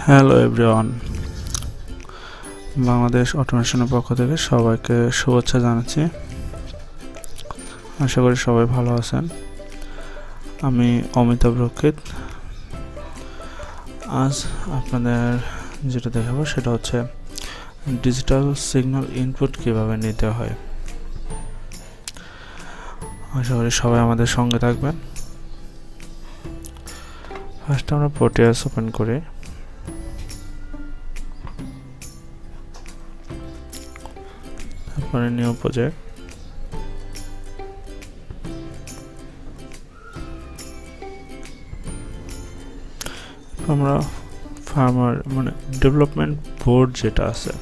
Hello everyone, Bangladesh অটোমেশনের পক্ষ থেকে সবাইকে শুভেচ্ছা জানাচ্ছি। আশা করি সবাই ভালো আছেন। আমি অমিতাভ রাখিত। আজ আপনাদের যেটা দেখাবো সেটা হচ্ছে ডিজিটাল সিগন্যাল ইনপুট কিভাবে নিতে হয়। আশা করি সবাই আমাদের সঙ্গে থাকবেন। ফার্স্ট আমরা প্রোটিয়াস ওপেন করি। তারপরে নিউ প্রজেক্ট, আমরা ফার্মার ডেভেলপমেন্ট বোর্ড যেটা আছে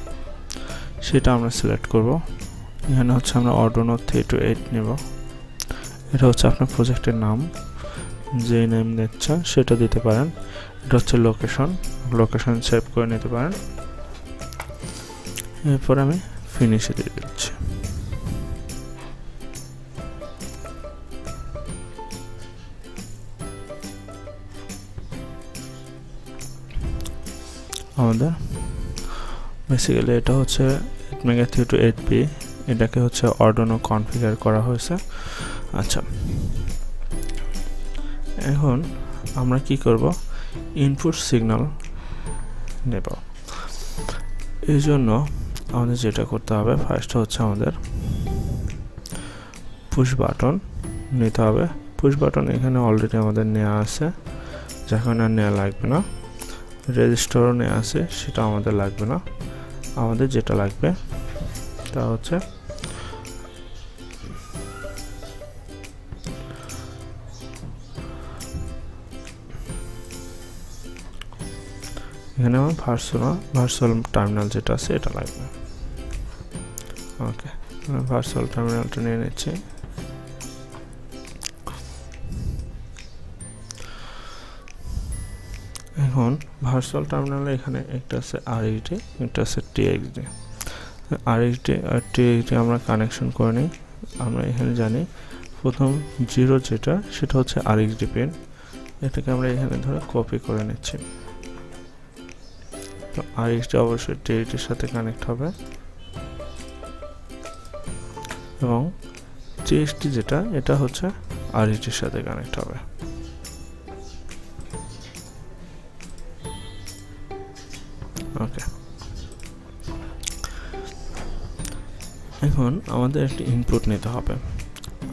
সেটা আমরা সিলেক্ট করব। এখানে হচ্ছে আমরা Arduino 328 নেব। এটা হচ্ছে আপনার প্রজেক্টের নাম, যে নেম দিচ্ছেন সেটা দিতে পারেন। এটা হচ্ছে লোকেশন সেভ করে নিতে পারেন। এরপর আমি ফিনিশে দিয়ে দিচ্ছি। আমাদের বেসিক্যালি এটা হচ্ছে 8MB এটাকে হচ্ছে Arduino কনফিগার করা হয়েছে। আচ্ছা, এখন আমরা কি করব, ইনপুট সিগন্যাল নেব। এই জন্য আমাদের যেটা করতে হবে, ফার্স্ট হচ্ছে আমাদের পুশ বাটন নিতে হবে। পুশ বাটন এখানে অলরেডি আমাদের নেওয়া আছে, যখন আর নেওয়া লাগবে না। রেজিস্টারও নেওয়া আছে, সেটা আমাদের লাগবে না। আমাদের যেটা লাগবে তা হচ্ছে এখানে আমার ভার্চুয়াল টার্মিনাল যেটা আছে এটা লাগবে। ওকে, ভার্চুয়াল টার্মিনালটা নিয়ে নিচ্ছি। এখন ভার্চুয়াল টার্মিনালে এখানে একটা আছে RxD, একটা আছে TxD। RxD আর TxD আমরা কানেকশন করে নিই। আমরা এখানে জানি প্রথম 0 যেটা সেটা হচ্ছে RxD পিন। এটাকে আমরা এখানে ধরে কপি করে নিচ্ছি। তো RxD অবশ্যই TxDর সাথে কানেক্ট হবে, এবং TxD যেটা এটা হচ্ছে RxDর সাথে কানেক্ট হবে। ওকে, এখন আমাদের একটি ইনপুট নিতে হবে।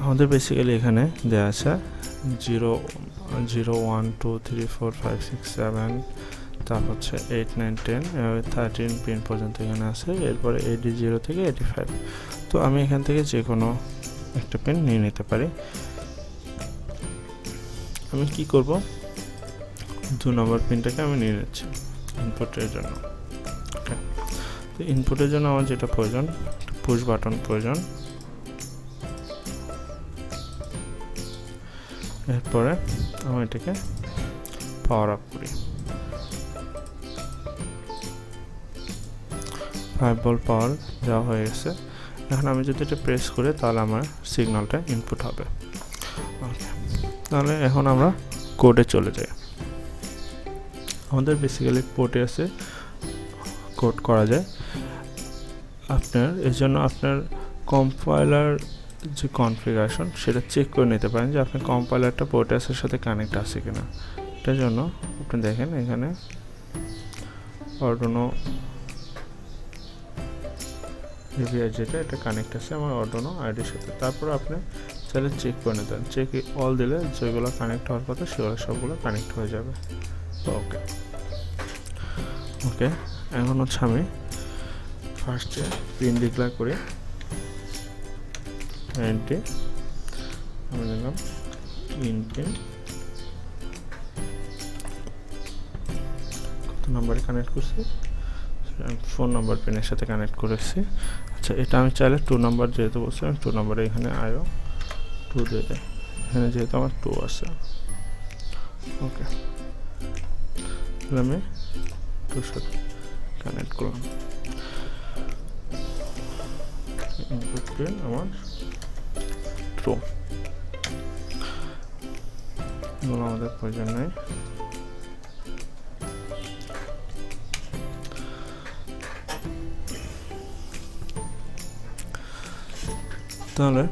আমাদের বেসিক্যালি এখানে দেওয়া আছে 0 0 1 2 3 4 5 6 7, তারপর হচ্ছে 8 9 10 13 পিন পর্যন্ত এখানে আছে। এরপরে AD0 থেকে 85। তো আমি এখান থেকে যে কোনো একটা পিন নিয়ে নিতে পারি। আমি কি করব, 2 নম্বর পিনটাকে আমি নিয়ে নিচ্ছি ইনপুটের জন্য। ওকে, তো ইনপুটের জন্য আমার যেটা প্রয়োজন, পুশ বাটন প্রয়োজন। এরপরে আমি এটাকে পাওয়ার আপ করি। 5 ভোল্ট পাওয়ার দেওয়া হয়ে গেছে। এখন আমি যদি এটা প্রেস করি তাহলে আমার সিগন্যালটা ইনপুট হবে। ওকে, তাহলে এখন আমরা কোডে চলে যাই। আমাদের বেসিক্যালি পোর্টে আছে কোড করা যায়। এর জন্য আপনার কম্পাইলার যে কনফিগারেশন সেটা চেক করে নিতে পারেন যে আপনার কম্পাইলারটা পোর্টেসের সাথে কানেক্ট আছে কিনা। এটার জন্য আপনি দেখেন এখানে Arduino AVI যেটা এটা কানেক্ট আছে আমার Arduino আইডির সাথে। তারপর আপনি চাইলে চেক করে নিতে পারেন। চেক অল দিলে যেগুলো কানেক্ট হওয়ার কথা সেগুলো সবগুলো কানেক্ট হয়ে যাবে। ওকে ওকে, এখন হচ্ছে আমি ফার্স্টে পিন ডিক্লেয়ার করি। এন্ট্রি আমি দিলাম ইন পিন, কত নাম্বারে কানেক্ট করছি, ফোন নাম্বার পিনের সাথে কানেক্ট করেছি। আচ্ছা, এটা আমি চাইলে 2 নাম্বার যেহেতু বলছিলাম 2 নাম্বারে এখানে আয়ো 2 দিয়ে দেয়। এখানে যেহেতু আমার 2 আছে। ওকে, আমি 2 সাথে কানেক্ট করলাম। ইনপুট পিন আমার ট্রু, এগুলো আমাদের প্রয়োজন নেই। তাহলে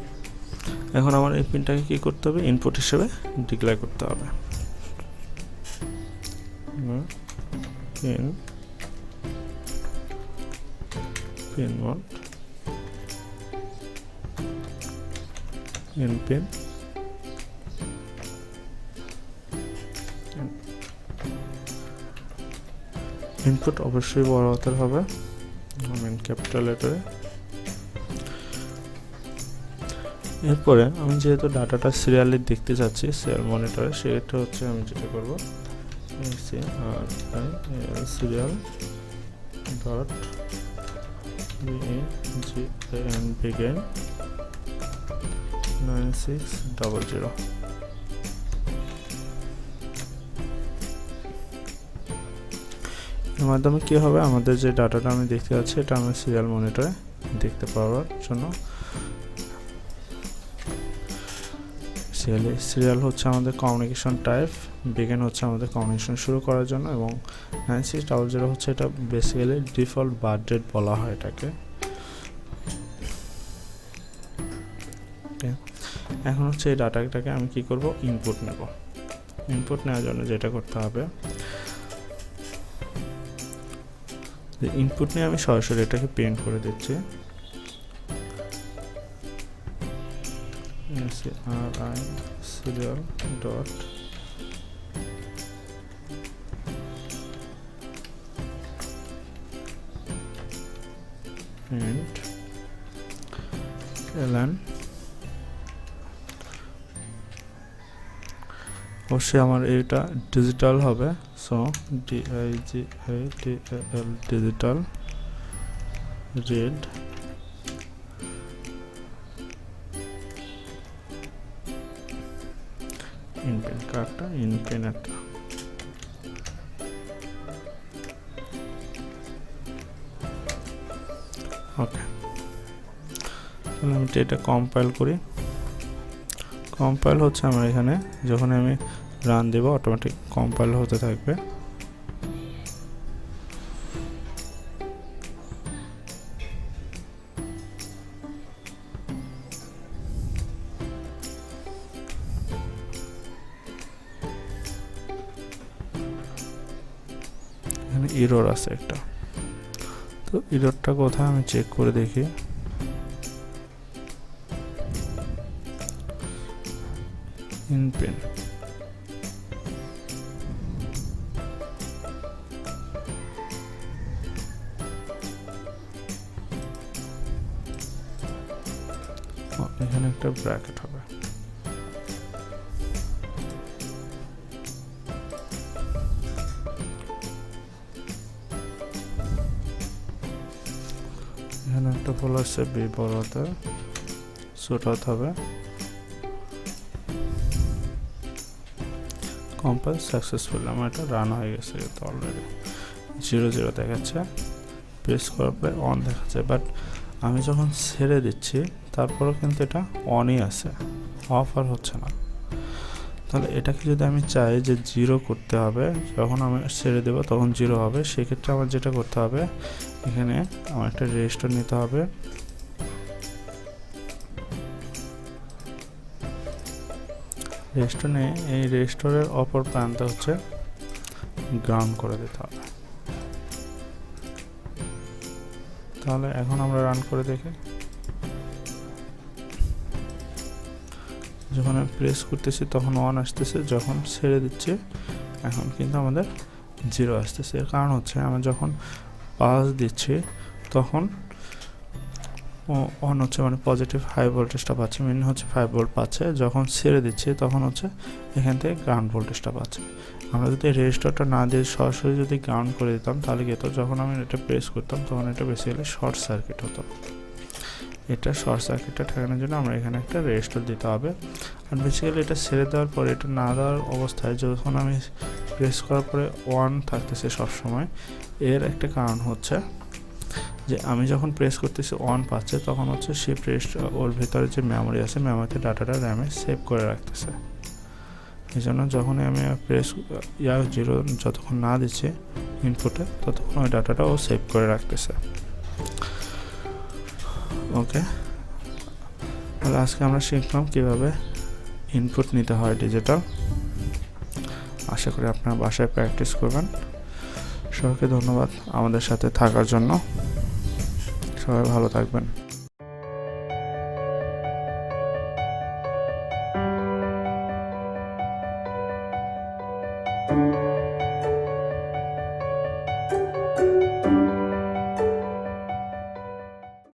এখন আমার এই পিনটাকে কি করতে হবে, ইনপুট হিসেবে ডিক্লেয়ার করতে হবে। পিন 1 in pin ইনপুট অবশ্যই বড় হাতের হবে, ক্যাপিটাল লেটারে। এরপরে আমি যেহেতু ডাটাটা সিরিয়ালি দেখতে চাচ্ছি সিরিয়াল মনিটরে, সেটা হচ্ছে আমি যেটা করবো সিরিয়াল ডট begin 9600। এর মাধ্যমে কি হবে, আমাদের যে ডাটাটা আমি দেখতে পাচ্ছি এটা আমি সিরিয়াল মনিটরে দেখতে পাওয়ার জন্য। সিরিয়াল হচ্ছে আমাদের কমিউনিকেশন টাইপ, বিগিন হচ্ছে আমাদের কমিউনিকেশন শুরু করার জন্য, এবং 9600 হচ্ছে এটা বেসিক্যালি ডিফল্ট বার্থ ডেট বলা হয় এটাকে। এখন হচ্ছে এই ডাটাটাকে আমি কি করব, ইনপুট নেব। ইনপুট নেওয়ার জন্য যেটা করতে হবে, ইনপুট নিয়ে আমি সরাসরি এটাকে প্রিন্ট করে দিচ্ছি। serial dot print ln। অবশ্যই আমার এটা ডিজিটাল হবে, সো digital ডিজিটাল রিড ইনপিন কার্ডটা ইনপিন একটা। ওকে, তাহলে আমি এটা কম্পাইল করি। কম্পাইল হচ্ছে আমার এখানে যখন আমি রান দেব অটোমেটিক কম্পাইল হতে থাকবে। এখানে এরর আছে একটা, তো এররটা কোথায় আমি চেক করে দেখি। ইনপিন এখানে একটা ব্র্যাকেট হবে। এখানে একটা ভুল আছে, বি বড় হাতে ছোট হাতে হবে। কম্পাইল সাকসেসফুল, আমার এটা রান হয়ে গেছে তো অলরেডি 00 দেখাচ্ছে, প্রেস করার পরে অন দেখাচ্ছে। বাট আমি যখন ছেড়ে দিচ্ছি তারপরেও কিন্তু এটা অনই আছে, অফ আর হচ্ছে না। তাহলে এটাকে যদি আমি চাই যে 0 করতে হবে, যখন আমি ছেড়ে দেবো তখন 0 হবে, সেক্ষেত্রে আমার যেটা করতে হবে, এখানে আমার একটা রেজিস্টার নিতে হবে। রেজিস্টার নিয়ে এই রেজিস্টারের অপর প্রান্তে হচ্ছে গ্রাউন্ড করে দিতে হবে। তাহলে এখন আমরা রান করে দেখি, যখন আমি প্রেস করতেছি তখন 1 আসতেছে, যখন ছেড়ে দিচ্ছি এখন কিন্তু আমাদের 0 আসতেছে। এর কারণ হচ্ছে আমি যখন পাস দিচ্ছি তখন অন হচ্ছে, মানে পজিটিভ হাই ভোল্টেজটা পাচ্ছে, মেন হচ্ছে 5 ভোল্ট পাচ্ছে। যখন ছেড়ে দিচ্ছি তখন হচ্ছে এখান থেকে গ্রাউন্ড ভোল্টেজটা পাচ্ছে। আমরা যদি রেজিস্টারটা না দিয়ে সরাসরি যদি গ্রাউন্ড করে দিতাম তাহলে কি হতো, যখন আমি এটা প্রেস করতাম তখন এটা বেসিক্যালি শর্ট সার্কিট হতো। এটা শর্ট সার্কিটটা ঠেকানোর জন্য আমরা এখানে একটা রেজিস্টার দিতে হবে। আর বেসিক্যালি এটা ছেড়ে দেওয়ার পরে, এটা না দেওয়ার অবস্থায় যখন আমি প্রেস করার পরে 1 থাকতেছে সবসময়, এর একটা কারণ হচ্ছে যে আমি যখন প্রেস করতেছি 1 পাচ্ছে, তখন হচ্ছে সে প্রেস ওর ভেতরে যে মেমোরি আছে, মেমোরিতে ডাটাটা র্যামে সেভ করে রাখতেছে। এই জন্য যখনই আমি প্রেস 0 যতক্ষণ না দিচ্ছি ইনপুটে, ততক্ষণ ওই ডাটাটা ও সেভ করে রাখতেছে। ওকে, তাহলে আজকে আমরা শিখলাম কিভাবে ইনপুট নিতে হয় ডিজিটাল। আশা করি আপনারা বাসায় প্র্যাকটিস করবেন। সবাইকে ধন্যবাদ আমাদের সাথে থাকার জন্য। সবাই ভালো থাকবেন।